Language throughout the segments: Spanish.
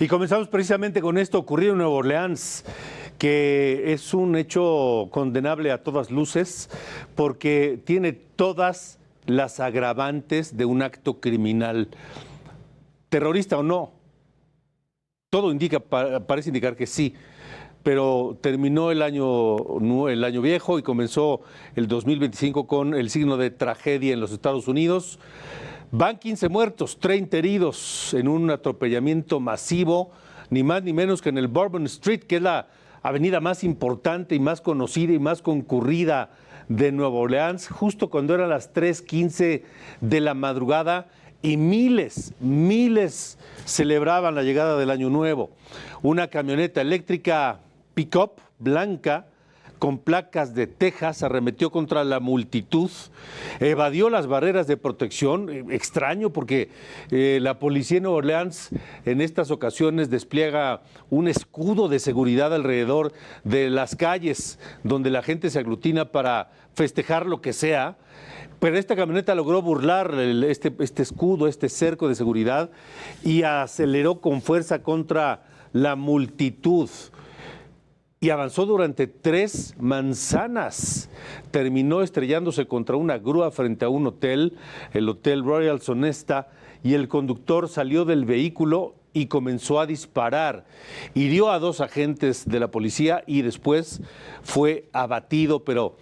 Y comenzamos precisamente con esto ocurrido en Nueva Orleans, que es un hecho condenable a todas luces, porque tiene todas las agravantes de un acto criminal, terrorista o no. Todo indica, parece indicar que sí, pero terminó el año viejo y comenzó el 2025 con el signo de tragedia en los Estados Unidos. Van 15 muertos, 30 heridos en un atropellamiento masivo, ni más ni menos que en el Bourbon Street, que es la avenida más importante y más conocida y más concurrida de Nueva Orleans, justo cuando eran las 3:15 de la madrugada y miles celebraban la llegada del Año Nuevo. Una camioneta eléctrica pick-up blanca con placas de Texas arremetió contra la multitud, evadió las barreras de protección, extraño porque la policía de Nueva Orleans en estas ocasiones despliega un escudo de seguridad alrededor de las calles donde la gente se aglutina para festejar lo que sea, pero esta camioneta logró burlar este escudo, este cerco de seguridad y aceleró con fuerza contra la multitud. Y avanzó durante 3 manzanas. Terminó estrellándose contra una grúa frente a un hotel, el Hotel Royal Sonesta, y el conductor salió del vehículo y comenzó a disparar. Hirió a 2 agentes de la policía y después fue abatido, pero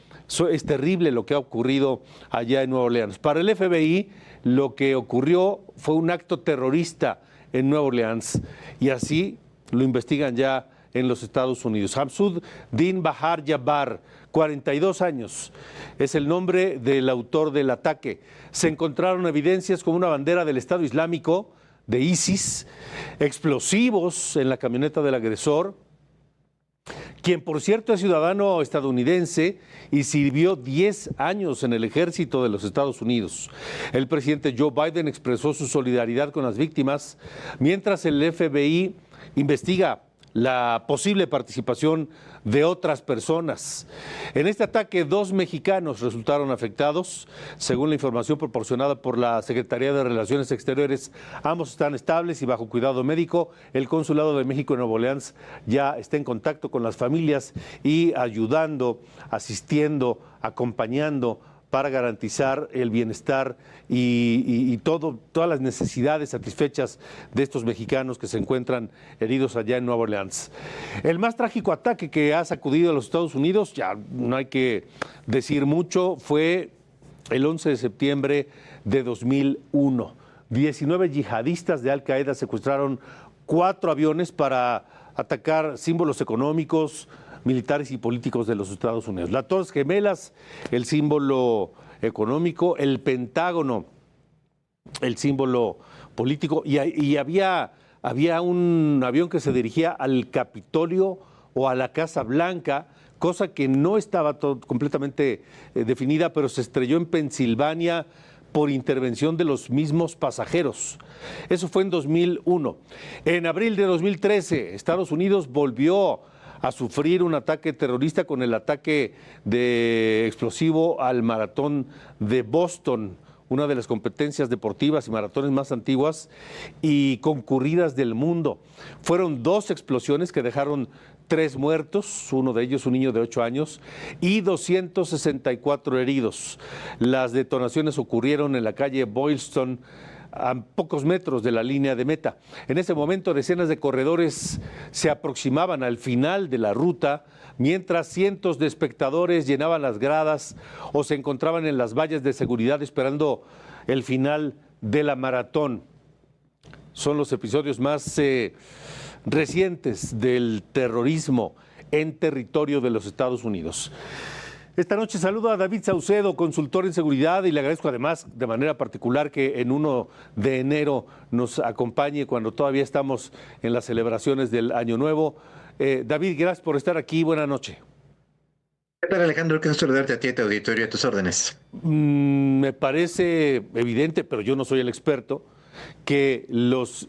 es terrible lo que ha ocurrido allá en Nueva Orleans. Para el FBI, lo que ocurrió fue un acto terrorista en Nueva Orleans y así lo investigan ya en los Estados Unidos. Hamsud Din Bahar Jabbar, 42 años, es el nombre del autor del ataque. Se encontraron evidencias como una bandera del Estado Islámico, de ISIS, explosivos en la camioneta del agresor, quien por cierto es ciudadano estadounidense y sirvió 10 años en el ejército de los Estados Unidos. El presidente Joe Biden expresó su solidaridad con las víctimas, mientras el FBI investiga la posible participación de otras personas. En este ataque, 2 mexicanos resultaron afectados, según la información proporcionada por la Secretaría de Relaciones Exteriores. Ambos están estables y bajo cuidado médico. El Consulado de México en Nueva Orleans ya está en contacto con las familias y ayudando, asistiendo, acompañando para garantizar el bienestar y todas las necesidades satisfechas de estos mexicanos que se encuentran heridos allá en Nueva Orleans. El más trágico ataque que ha sacudido a los Estados Unidos, ya no hay que decir mucho, fue el 11 de septiembre de 2001. 19 yihadistas de Al Qaeda secuestraron 4 aviones para atacar símbolos económicos, militares y políticos de los Estados Unidos. Las Torres Gemelas, el símbolo económico, el Pentágono, el símbolo político, y había un avión que se dirigía al Capitolio o a la Casa Blanca, cosa que no estaba completamente definida, pero se estrelló en Pensilvania por intervención de los mismos pasajeros. Eso fue en 2001. En abril de 2013, Estados Unidos volvió a sufrir un ataque terrorista con el ataque de explosivo al maratón de Boston, una de las competencias deportivas y maratones más antiguas y concurridas del mundo. Fueron 2 explosiones que dejaron 3 muertos, uno de ellos un niño de 8 años, y 264 heridos. Las detonaciones ocurrieron en la calle Boylston, a pocos metros de la línea de meta. En ese momento, decenas de corredores se aproximaban al final de la ruta, mientras cientos de espectadores llenaban las gradas o se encontraban en las vallas de seguridad esperando el final de la maratón. Son los episodios más recientes del terrorismo en territorio de los Estados Unidos. Esta noche saludo a David Saucedo, consultor en seguridad, y le agradezco además de manera particular que en 1 de enero nos acompañe cuando todavía estamos en las celebraciones del Año Nuevo. David, gracias por estar aquí. Buenas noches. ¿Qué tal, Alejandro? Qué gusto saludarte a ti, a tu auditorio, a tus órdenes. Me parece evidente, pero yo no soy el experto, que los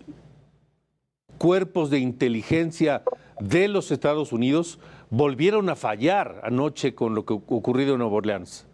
cuerpos de inteligencia de los Estados Unidos volvieron a fallar anoche con lo que ocurrido en Nueva Orleans.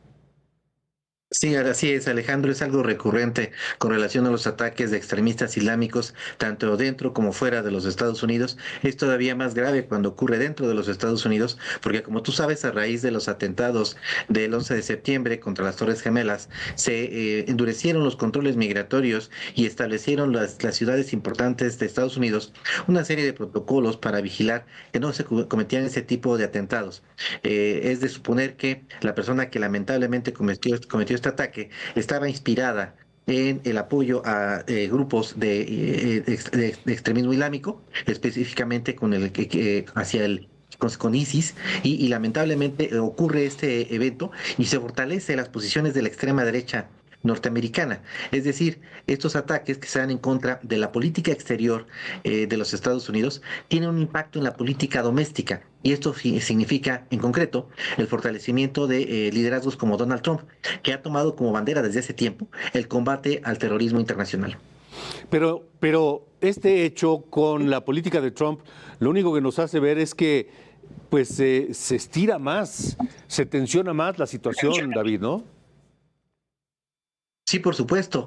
Sí, ahora sí es, Alejandro, es algo recurrente con relación a los ataques de extremistas islámicos, tanto dentro como fuera de los Estados Unidos. Es todavía más grave cuando ocurre dentro de los Estados Unidos, porque como tú sabes, a raíz de los atentados del 11 de septiembre contra las Torres Gemelas, se endurecieron los controles migratorios y establecieron las ciudades importantes de Estados Unidos una serie de protocolos para vigilar que no se cometían ese tipo de atentados. Es de suponer que la persona que lamentablemente cometió este ataque estaba inspirada en el apoyo a grupos de extremismo islámico, específicamente hacia con ISIS, y lamentablemente ocurre este evento y se fortalece las posiciones de la extrema derecha norteamericana. Es decir, estos ataques que se dan en contra de la política exterior de los Estados Unidos tienen un impacto en la política doméstica. Y esto significa, en concreto, el fortalecimiento de liderazgos como Donald Trump, que ha tomado como bandera desde hace tiempo el combate al terrorismo internacional. Pero este hecho con la política de Trump, lo único que nos hace ver es que pues se estira más, se tensiona más la situación, David, ¿no? Sí, por supuesto.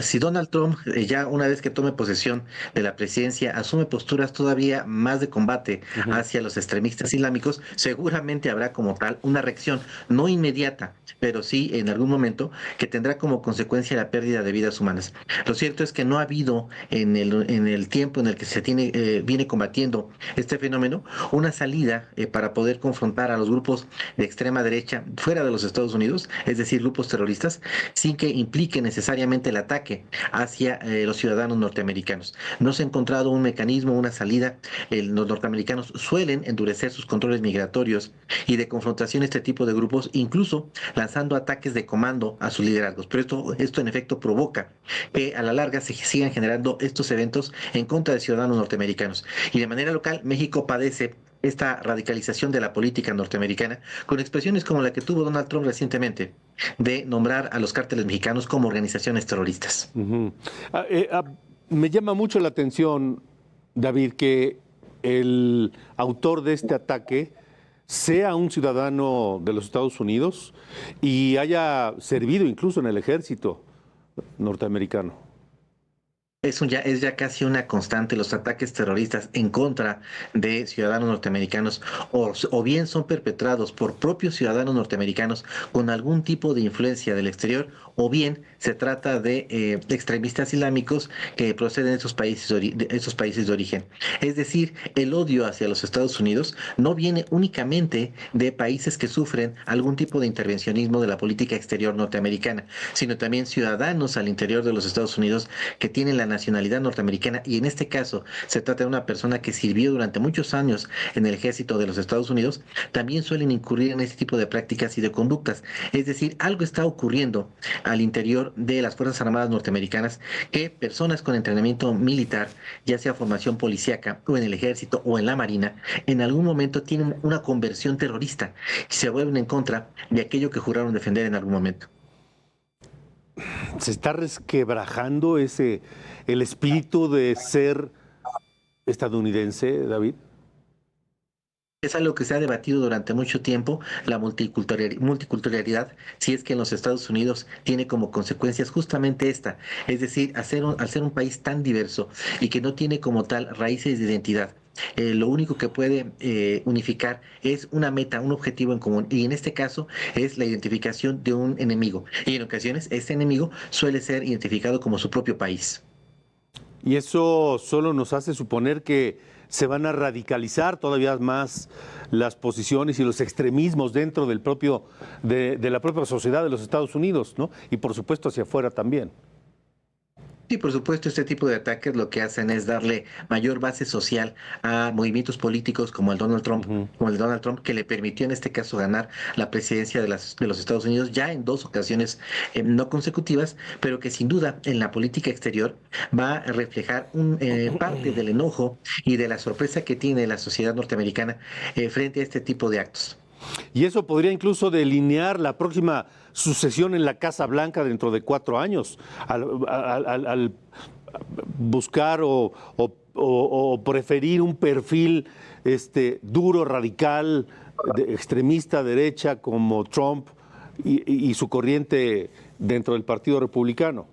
Si Donald Trump, ya una vez que tome posesión de la presidencia, asume posturas todavía más de combate Ujú. hacia los extremistas islámicos, seguramente habrá como tal una reacción, no inmediata, pero sí en algún momento, que tendrá como consecuencia la pérdida de vidas humanas. Lo cierto es que no ha habido en el tiempo en el que viene combatiendo este fenómeno una salida para poder confrontar a los grupos de extrema derecha fuera de los Estados Unidos, es decir, grupos terroristas, sin que implique necesariamente el ataque hacia los ciudadanos norteamericanos. No se ha encontrado un mecanismo, una salida. Los norteamericanos suelen endurecer sus controles migratorios y de confrontación a este tipo de grupos, incluso lanzando ataques de comando a sus liderazgos. Pero esto en efecto provoca que a la larga se sigan generando estos eventos en contra de ciudadanos norteamericanos. Y de manera local, México padece esta radicalización de la política norteamericana con expresiones como la que tuvo Donald Trump recientemente de nombrar a los cárteles mexicanos como organizaciones terroristas. Ujú. Ah, Me llama mucho la atención, David, que el autor de este ataque sea un ciudadano de los Estados Unidos y haya servido incluso en el ejército norteamericano. Es ya casi una constante los ataques terroristas en contra de ciudadanos norteamericanos o bien son perpetrados por propios ciudadanos norteamericanos con algún tipo de influencia del exterior o bien se trata de extremistas islámicos que proceden de esos países de origen. Es decir, el odio hacia los Estados Unidos no viene únicamente de países que sufren algún tipo de intervencionismo de la política exterior norteamericana, sino también ciudadanos al interior de los Estados Unidos que tienen la nacionalidad norteamericana y en este caso se trata de una persona que sirvió durante muchos años en el ejército de los Estados Unidos, también suelen incurrir en este tipo de prácticas y de conductas. Es decir, algo está ocurriendo al interior de las Fuerzas Armadas norteamericanas que personas con entrenamiento militar, ya sea formación policíaca o en el ejército o en la marina, en algún momento tienen una conversión terrorista y se vuelven en contra de aquello que juraron defender en algún momento. Se está resquebrajando el espíritu de ser estadounidense, David. Es algo que se ha debatido durante mucho tiempo, la multiculturalidad, si es que en los Estados Unidos tiene como consecuencias justamente esta, es decir, al ser un país tan diverso y que no tiene como tal raíces de identidad. Lo único que puede unificar es una meta, un objetivo en común, y en este caso es la identificación de un enemigo. Y en ocasiones este enemigo suele ser identificado como su propio país. Y eso solo nos hace suponer que se van a radicalizar todavía más las posiciones y los extremismos dentro de la propia sociedad de los Estados Unidos, ¿no? Y por supuesto hacia afuera también. Sí, por supuesto, este tipo de ataques lo que hacen es darle mayor base social a movimientos políticos Ujú. como el de Donald Trump, que le permitió en este caso ganar la presidencia de los Estados Unidos ya en dos ocasiones no consecutivas, pero que sin duda en la política exterior va a reflejar parte del enojo y de la sorpresa que tiene la sociedad norteamericana frente a este tipo de actos. Y eso podría incluso delinear la próxima sucesión en la Casa Blanca dentro de 4 años, al buscar o preferir un perfil duro, radical, extremista derecha como Trump, y su corriente dentro del Partido Republicano.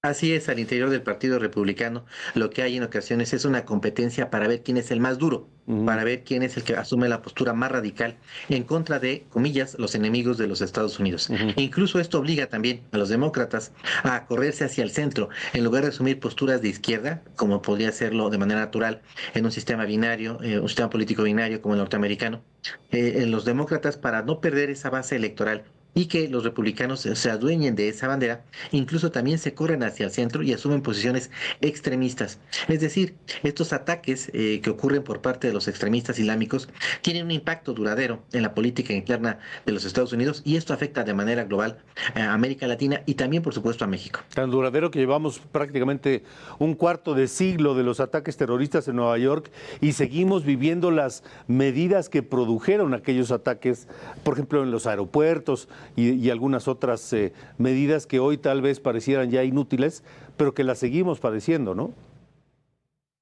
Así es, al interior del Partido Republicano, lo que hay en ocasiones es una competencia para ver quién es el más duro, Ujú. para ver quién es el que asume la postura más radical en contra de, comillas, los enemigos de los Estados Unidos. Ujú. E incluso esto obliga también a los demócratas a correrse hacia el centro, en lugar de asumir posturas de izquierda, como podría hacerlo de manera natural en un sistema binario, un sistema político binario como el norteamericano. En los demócratas, para no perder esa base electoral y que los republicanos se adueñen de esa bandera, incluso también se corren hacia el centro y asumen posiciones extremistas. Es decir, estos ataques que ocurren por parte de los extremistas islámicos tienen un impacto duradero en la política interna de los Estados Unidos y esto afecta de manera global a América Latina y también, por supuesto, a México. Tan duradero que llevamos prácticamente un cuarto de siglo de los ataques terroristas en Nueva York y seguimos viviendo las medidas que produjeron aquellos ataques, por ejemplo, en los aeropuertos y algunas otras medidas que hoy tal vez parecieran ya inútiles, pero que las seguimos padeciendo, ¿no?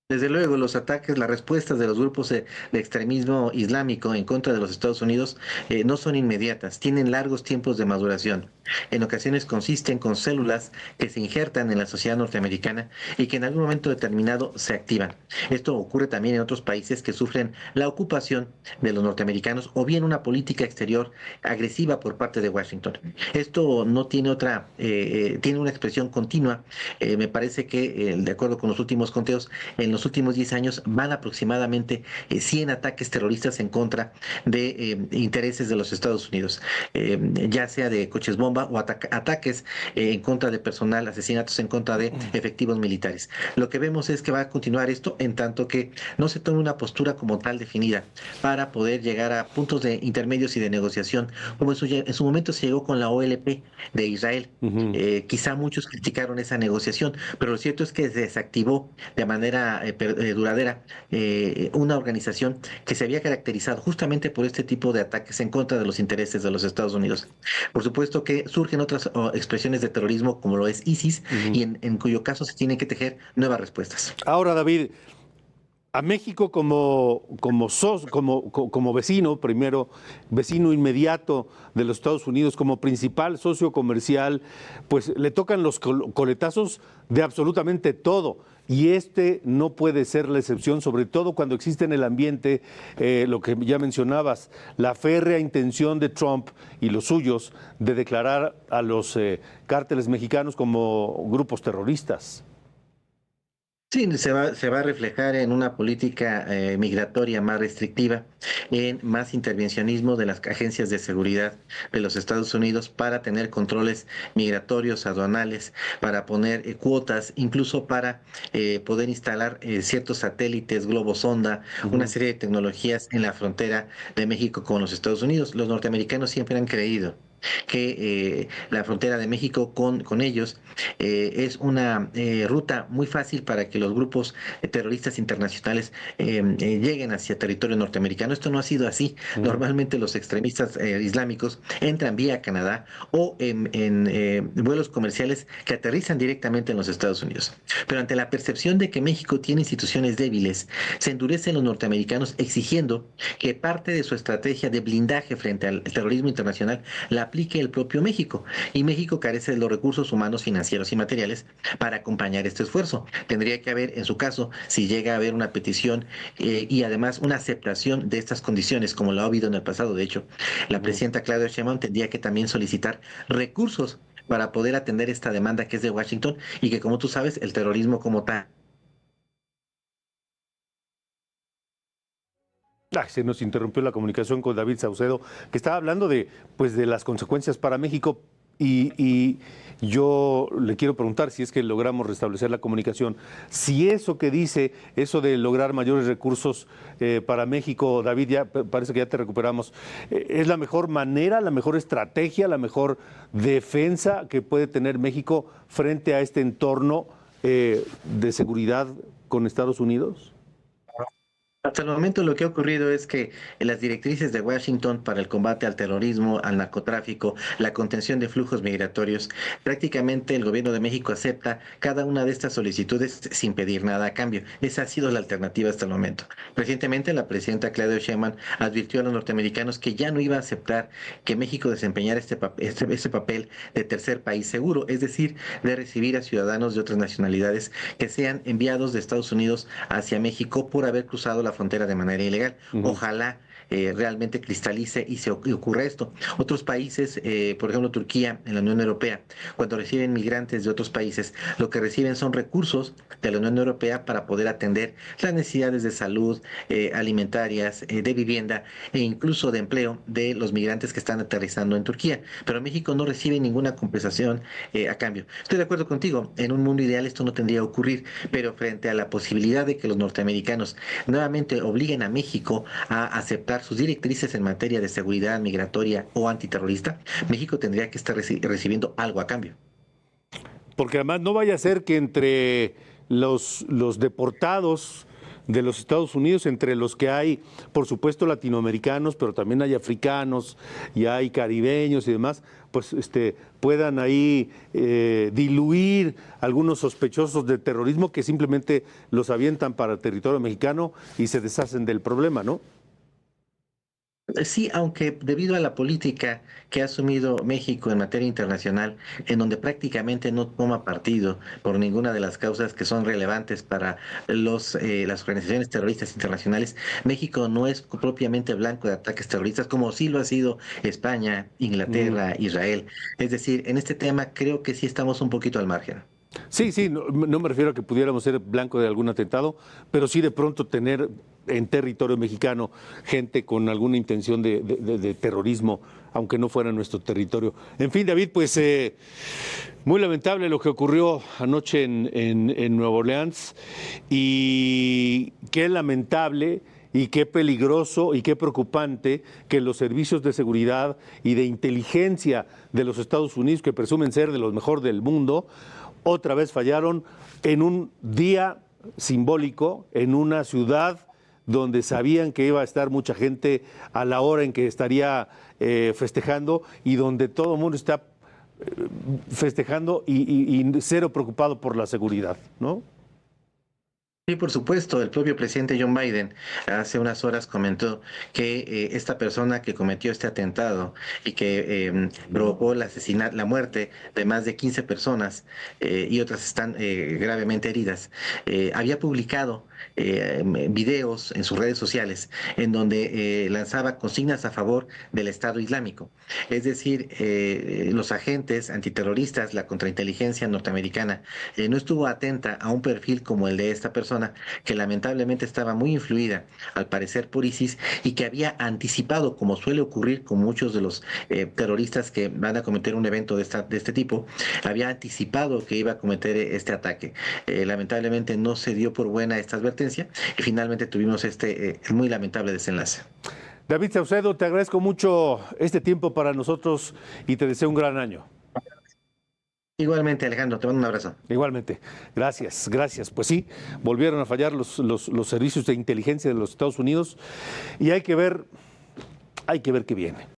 Desde luego, los ataques, las respuestas de los grupos de extremismo islámico en contra de los Estados Unidos no son inmediatas, tienen largos tiempos de maduración. En ocasiones consisten con células que se injertan en la sociedad norteamericana y que en algún momento determinado se activan. Esto ocurre también en otros países que sufren la ocupación de los norteamericanos o bien una política exterior agresiva por parte de Washington. Esto no tiene tiene una expresión continua. Me parece que, de acuerdo con los últimos conteos, en los últimos 10 años van aproximadamente 100 ataques terroristas en contra de intereses de los Estados Unidos, ya sea de coches bomba o ataques en contra de personal, asesinatos en contra de efectivos militares. Lo que vemos es que va a continuar esto en tanto que no se tome una postura como tal definida para poder llegar a puntos de intermedios y de negociación, como en su momento se llegó con la OLP de Israel. Ujú. Quizá muchos criticaron esa negociación, pero lo cierto es que se desactivó de manera duradera una organización que se había caracterizado justamente por este tipo de ataques en contra de los intereses de los Estados Unidos. Por supuesto que surgen otras expresiones de terrorismo como lo es ISIS y Ujú. en cuyo caso se tienen que tejer nuevas respuestas. Ahora, David, a México como vecino, primero, vecino inmediato de los Estados Unidos, como principal socio comercial, pues le tocan los coletazos de absolutamente todo. Y este no puede ser la excepción, sobre todo cuando existe en el ambiente lo que ya mencionabas, la férrea intención de Trump y los suyos de declarar a los cárteles mexicanos como grupos terroristas. Sí, se va a reflejar en una política migratoria más restrictiva, en más intervencionismo de las agencias de seguridad de los Estados Unidos para tener controles migratorios, aduanales, para poner cuotas, incluso para poder instalar ciertos satélites, globos sonda, una Ujú. serie de tecnologías en la frontera de México con los Estados Unidos. Los norteamericanos siempre han creído que la frontera de México con ellos es una ruta muy fácil para que los grupos terroristas internacionales lleguen hacia territorio norteamericano. Esto no ha sido así. Ujú. Normalmente los extremistas islámicos entran vía Canadá o en vuelos comerciales que aterrizan directamente en los Estados Unidos. Pero ante la percepción de que México tiene instituciones débiles, se endurecen los norteamericanos exigiendo que parte de su estrategia de blindaje frente al terrorismo internacional la aplique el propio México. Y México carece de los recursos humanos, financieros y materiales para acompañar este esfuerzo. Tendría que haber, en su caso, si llega a haber una petición y además una aceptación de estas condiciones, como lo ha habido en el pasado, de hecho, la Ujú. presidenta Claudia Sheinbaum tendría que también solicitar recursos para poder atender esta demanda que es de Washington y que, como tú sabes, el terrorismo como tal. Se nos interrumpió la comunicación con David Saucedo, que estaba hablando de, pues, de las consecuencias para México y yo le quiero preguntar si es que logramos restablecer la comunicación, si eso que dice, eso de lograr mayores recursos para México, David, ya parece que ya te recuperamos, ¿es la mejor manera, la mejor estrategia, la mejor defensa que puede tener México frente a este entorno de seguridad con Estados Unidos? Hasta el momento lo que ha ocurrido es que las directrices de Washington para el combate al terrorismo, al narcotráfico, la contención de flujos migratorios, prácticamente el gobierno de México acepta cada una de estas solicitudes sin pedir nada a cambio. Esa ha sido la alternativa hasta el momento. Recientemente la presidenta Claudia Sheinbaum advirtió a los norteamericanos que ya no iba a aceptar que México desempeñara este papel de tercer país seguro, es decir, de recibir a ciudadanos de otras nacionalidades que sean enviados de Estados Unidos hacia México por haber cruzado la frontera de manera ilegal. Ujú. Ojalá realmente cristalice y ocurra esto. Otros países, por ejemplo Turquía, en la Unión Europea, cuando reciben migrantes de otros países, lo que reciben son recursos de la Unión Europea para poder atender las necesidades de salud, alimentarias, de vivienda e incluso de empleo de los migrantes que están aterrizando en Turquía. Pero México no recibe ninguna compensación a cambio. Estoy de acuerdo contigo, en un mundo ideal esto no tendría que ocurrir, pero frente a la posibilidad de que los norteamericanos nuevamente obliguen a México a aceptar sus directrices en materia de seguridad migratoria o antiterrorista, México tendría que estar recibiendo algo a cambio. Porque además no vaya a ser que entre los deportados de los Estados Unidos, entre los que hay, por supuesto, latinoamericanos, pero también hay africanos y hay caribeños y demás, pues puedan ahí diluir algunos sospechosos de terrorismo que simplemente los avientan para el territorio mexicano y se deshacen del problema, ¿no? Sí, aunque debido a la política que ha asumido México en materia internacional, en donde prácticamente no toma partido por ninguna de las causas que son relevantes para las organizaciones terroristas internacionales, México no es propiamente blanco de ataques terroristas como sí lo ha sido España, Mm. Inglaterra, Israel. Es decir, en este tema creo que sí estamos un poquito al margen. Sí, sí, no, no me refiero a que pudiéramos ser blanco de algún atentado, pero sí de pronto tener en territorio mexicano gente con alguna intención de terrorismo, aunque no fuera nuestro territorio. En fin, David, pues muy lamentable lo que ocurrió anoche en Nueva Orleans y qué lamentable y qué peligroso y qué preocupante que los servicios de seguridad y de inteligencia de los Estados Unidos, que presumen ser de los mejores del mundo, otra vez fallaron en un día simbólico, en una ciudad donde sabían que iba a estar mucha gente a la hora en que estaría festejando y donde todo el mundo está festejando y cero preocupado por la seguridad, ¿no? Sí, por supuesto, el propio presidente John Biden hace unas horas comentó que esta persona que cometió este atentado y que provocó la muerte de más de 15 personas y otras están gravemente heridas, había publicado videos en sus redes sociales en donde lanzaba consignas a favor del Estado Islámico. Es decir, los agentes antiterroristas, la contrainteligencia norteamericana, no estuvo atenta a un perfil como el de esta persona, que lamentablemente estaba muy influida, al parecer, por ISIS y que había anticipado, como suele ocurrir con muchos de los terroristas que van a cometer un evento de este tipo, había anticipado que iba a cometer este ataque. Lamentablemente no se dio por buena esta advertencia y finalmente tuvimos este muy lamentable desenlace. David Saucedo, te agradezco mucho este tiempo para nosotros y te deseo un gran año. Igualmente, Alejandro, te mando un abrazo. Igualmente, gracias, gracias. Pues sí, volvieron a fallar los servicios de inteligencia de los Estados Unidos y hay que ver qué viene.